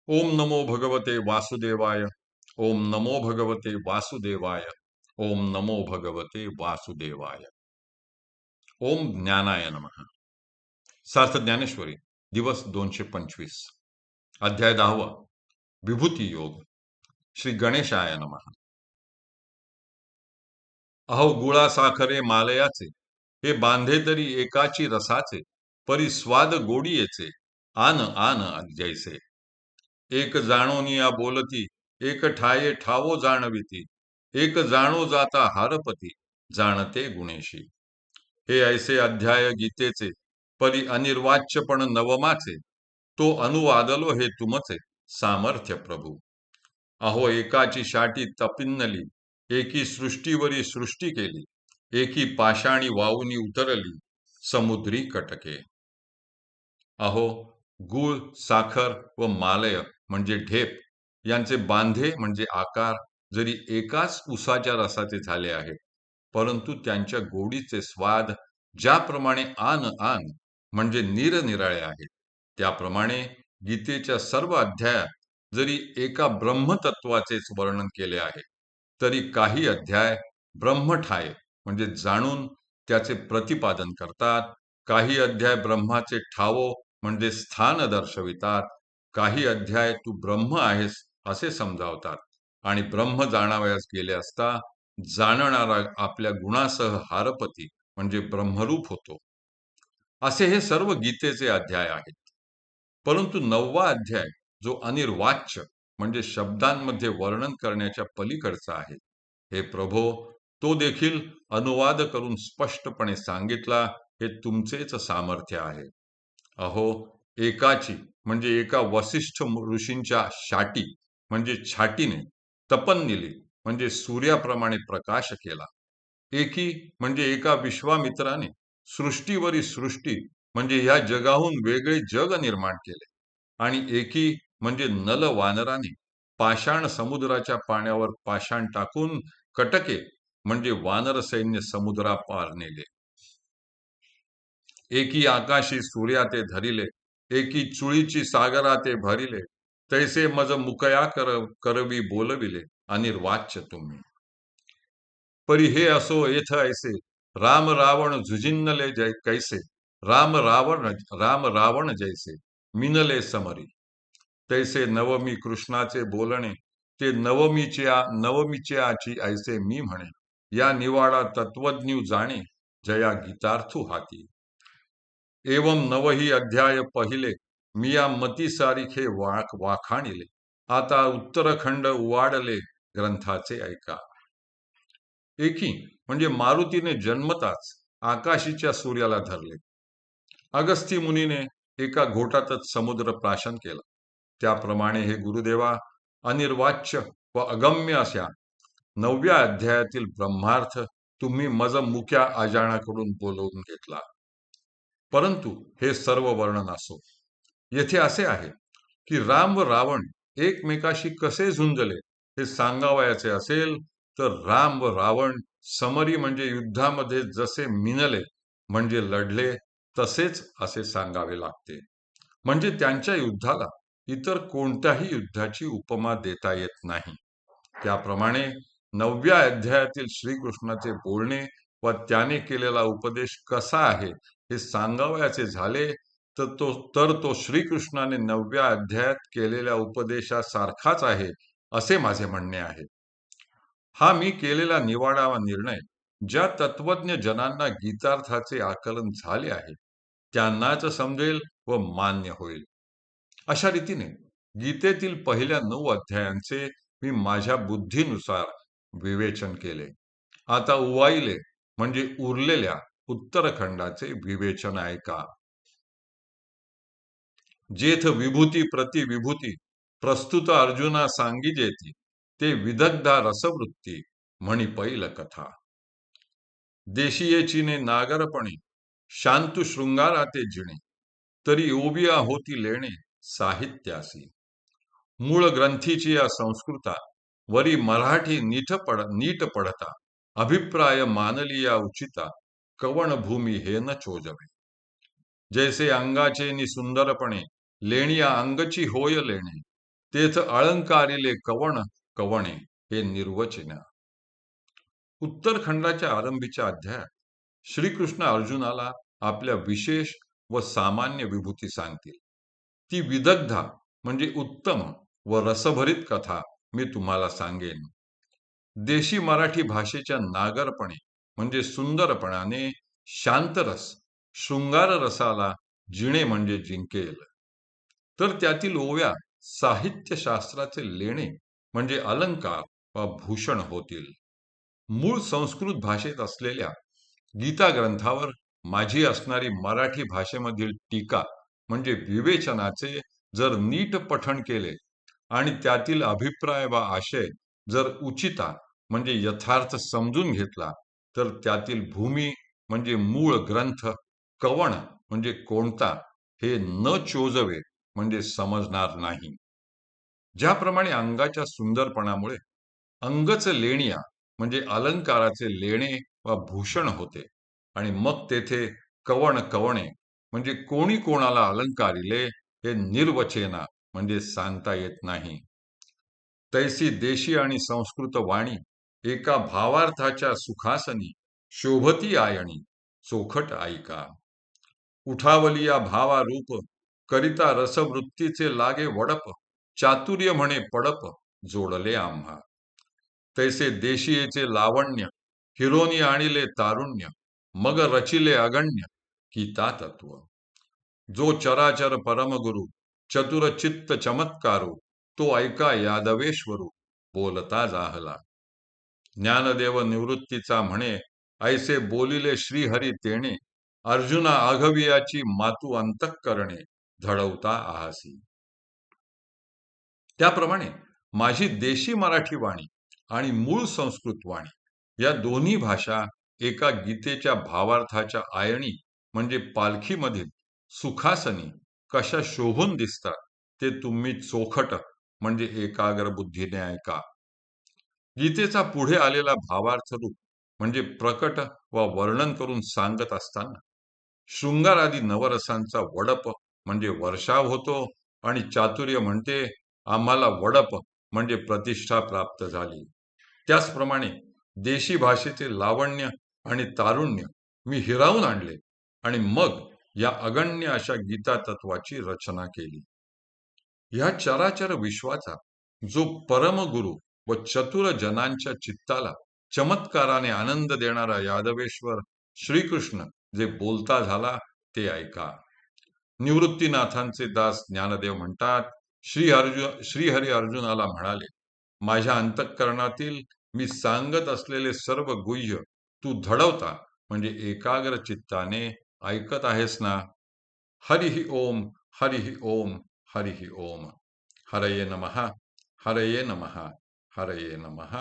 ओम नमो भगवते वासुदेवाय. ओम नमो भगवते वासुदेवाय. ओम नमो भगवते वासुदेवाय. ओम ज्ञानाय नमः. सार्थ ज्ञानेश्वरी, दिवस 225, अध्याय 10. विभूती योग. श्री गणेशाय नमः. अहो गुळा साखरे मालयाचे, हे बांधे तरी एकाची रसाचे, परी स्वाद गोडीयेचे, आन आन जैसे. एक जाणोनिया बोलती, एक ठाये ठावो जाणविती, एक जाणो जाता हारपती, जाणते गुणेशी. हे ऐसे अध्याय गीतेचे, परी अनिर्वाच्यपण नवमाचे, तो अनुवादलो हे तुमचे सामर्थ्य प्रभू. अहो एकाची शाटी तपिन्नली, एकी सृष्टीवरी सृष्टी केली, एकी पाषाणी वाऊनी उतरली, समुद्री कटके. अहो गूळ, साखर व मालय म्हणजे ढेप यांचे बांधे म्हणजे आकार जरी एकाच उसाच्या रसाचे झाले आहेत, परंतु त्यांच्या गोडीचे स्वाद ज्याप्रमाणे आन आन म्हणजे निरनिराळे आहेत, त्याप्रमाणे गीतेच्या सर्व अध्यायात जरी एका ब्रह्मतत्वाचेच वर्णन केले आहे, तरी काही अध्याय ब्रह्मठाय म्हणजे जाणून त्याचे प्रतिपादन करतात, काही अध्याय ब्रह्माचे ठावो म्हणजे स्थान दर्शवितात, काही अध्याय तू ब्रह्म आहेस असे समजावतात आणि ब्रह्म जाणावयास गेले असता जाणणारा आपल्या गुणासह हारपती म्हणजे ब्रह्मरूप होतो. असे हे सर्व गीतेचे अध्याय आहेत. परंतु 9वा अध्याय जो अनिर्वाच्य म्हणजे शब्दांमध्ये वर्णन करण्याच्या पलीकडचा आहे, हे प्रभो, तो देखील अनुवाद करून स्पष्टपणे सांगितला, हे तुमचेच सामर्थ्य आहे. अहो एकाची म्हणजे एका वसिष्ठ ऋषींच्या शाटी म्हणजे छाटीने तपन्निली म्हणजे सूर्याप्रमाणे प्रकाश केला, एकी म्हणजे एका विश्वामित्राने सृष्टीवरी सृष्टी म्हणजे ह्या जगाहून वेगळे जग निर्माण केले, आणि एकी म्हणजे नल वानराने पाषाण समुद्राच्या पाण्यावर पाषाण टाकून कटके म्हणजे वानर सैन्य समुद्रापार नेले. एकी आकाशी सूर्या ते धरिले, एकी चुळीची सागरा ते भरिले, तैसे मज मुकया करवी बोलविले, अनिर्वाच्य तुम्ही. परी हे असो येथ ऐसे, राम रावण झुजिन्नले जय कैसे, राम रावण जैसे मिनले समरी. तैसे नवमी कृष्णाचे बोलणे, ते नवमीचे आची ऐसे मी म्हणे, या निवाडा तत्वज्ञू जाणे, जया गीतार्थू हाती. एवं नवही अध्याय पहिले, मिया मती सारिखे वाखाणिले, आता उत्तरखंड उवाडले, ग्रंथाचे ऐका. एकी म्हणजे मारुतीने जन्मताच आकाशीच्या सूर्याला धरले. अगस्ती मुनीने एका घोटातच समुद्र प्राशन केला. त्याप्रमाणे हे गुरुदेवा, अनिर्वाच्य व अगम्य अशा 9व्या अध्यायातील ब्रह्मार्थ तुम्ही मज मुक्या अजाणाकडून बोलवून घेतला. परंतु हे सर्व वर्णन असो, येथे असे आहे की राम व रावण एकमेकाशी कसे झुंजले हे सांगावयाचे असेल, तर राम व रावण समरी म्हणजे युद्धामध्ये जसे मिनले म्हणजे लढले, तसेच असे सांगावे लागते. म्हणजे त्यांच्या युद्धाला इतर कोणत्याही युद्धाची उपमा देता येत नाही. त्याप्रमाणे 9व्या अध्यायातील श्रीकृष्णाचे बोलणे व त्याने केलेला उपदेश कसा आहे हे सांगावयाचे झाले, तर तो श्रीकृष्णाने 9व्या अध्यायात केलेल्या उपदेशासारखाच आहे असे माझे म्हणणे आहे. हा मी केलेला निवाडा व निर्णय ज्या तत्वज्ञ जनांना गीतार्थाचे आकलन झाले आहे त्यांनाच समजेल व मान्य होईल. अशा रीतीने गीतेतील पहिल्या 9 अध्यायांचे मी माझ्या बुद्धीनुसार विवेचन केले. आता उवाईले म्हणजे उरलेल्या उत्तरखंडाचे विवेचन ऐका. जेथ विभूती प्रति विभूती प्रस्तुत अर्जुना सांगिजेती, ते विदग्धा रसवृत्ती म्हणी पैल कथा. देशीयेचीने नागरपणे शांतु शृंगाराते जिणे, तरी ओबिया होती लेणे साहित्यासी. मूळ ग्रंथीची या संस्कृता वरी मराठी नीट पडता, अभिप्राय मानली या उचिता, कवण भूमी हे न चोजवे. जैसे अंगाचे नि सुंदरपणे लेणिया अंगची होय लेणे, तेथ अलंकारिले कवण कवणे हे निर्वचन. उत्तरखंडाच्या आरंभीच्या अध्यायात श्रीकृष्ण अर्जुनाला आपल्या विशेष व सामान्य विभूती सांगतील. ती विदग्धा म्हणजे उत्तम व रसभरीत कथा मी तुम्हाला सांगेन. देशी मराठी भाषेच्या नागरपणे म्हणजे सुंदरपणाने शांतरस, शृंगार रसाला जिणे म्हणजे जिंकेल. तर त्यातील ओव्या साहित्यशास्त्राचे लेणे म्हणजे अलंकार व भूषण होतील. मूळ संस्कृत भाषेत असलेल्या गीता ग्रंथावर माझी असणारी मराठी भाषेमधील टीका म्हणजे विवेचनाचे जर नीट पठण केले आणि त्यातील अभिप्राय वा आशय जर उचिता म्हणजे यथार्थ समजून घेतला, तर त्यातील भूमी म्हणजे मूळ ग्रंथ कवण म्हणजे कोणता हे न चोजवे म्हणजे समजणार नाही. ज्याप्रमाणे अंगाच्या सुंदरपणामुळे अंगच लेणिया म्हणजे अलंकाराचे लेणे व भूषण होते आणि मग तेथे कवण कवणे म्हणजे कोणी कोणाला अलंकारिले हे निर्वचेना म्हणजे सांगता येत नाही. तैसी देशी आणि संस्कृत वाणी एका भावार्थाच्या सुखासनी शोभती आयणी चोखट ऐका. उठावलिया भावा रूप करिता रसवृत्तीचे लागे वडप चातुर्य म्हणे पडप जोडले आम्हा. तैसे देशीयेचे लावण्य हिरोनी आणिले तारुण्य मग रचिले अगण्य गीता तत्व. जो चराचर परमगुरु चतुर चित्त चमत्कारू तो ऐका यादवेश्वरू बोलता जाहला. ज्ञानदेव निवृत्तीचा म्हणे ऐसे बोलिले श्रीहरी तेणे अर्जुना आघवियाची मातू अंतःकरणे धडवता आहासी. त्याप्रमाणे माझी देशी मराठी वाणी आणि मूळ संस्कृत वाणी या दोन्ही भाषा एका गीतेच्या भावार्थाच्या आयणी म्हणजे पालखीमधील सुखासनी कशा शोभून दिसतात ते तुम्ही चोखट म्हणजे एकाग्र बुद्धीने ऐका. गीतेचा पुढे आलेला भावार्थ रूप म्हणजे प्रकट व वर्णन करून सांगत असताना शृंगार आदी नवरसांचा वडप म्हणजे वर्षाव होतो आणि चातुर्य म्हणते आम्हाला वडप म्हणजे प्रतिष्ठा प्राप्त झाली. त्याचप्रमाणे देशी भाषेचे लावण्य आणि तारुण्य मी हिरावून आणले आणि मग या अगण्य अशा गीता तत्वाची रचना केली. ह्या चराचर विश्वाचा जो परमगुरु व चतुर जनांच्या चित्ताला चमत्काराने आनंद देणारा यादवेश्वर श्रीकृष्ण जे बोलता झाला ते ऐका. निवृत्तीनाथांचे दास ज्ञानदेव म्हणतात श्रीहरी अर्जुनाला म्हणाले, माझ्या अंतःकरणातील मी सांगत असलेले सर्व गुह्य तू धडवता म्हणजे एकाग्र चित्ताने ऐकत आहेस ना. हरिहि ओम, हरिहि ओम, हरिहि ओम. हरये नमः, हरये नमः, हरये नमः.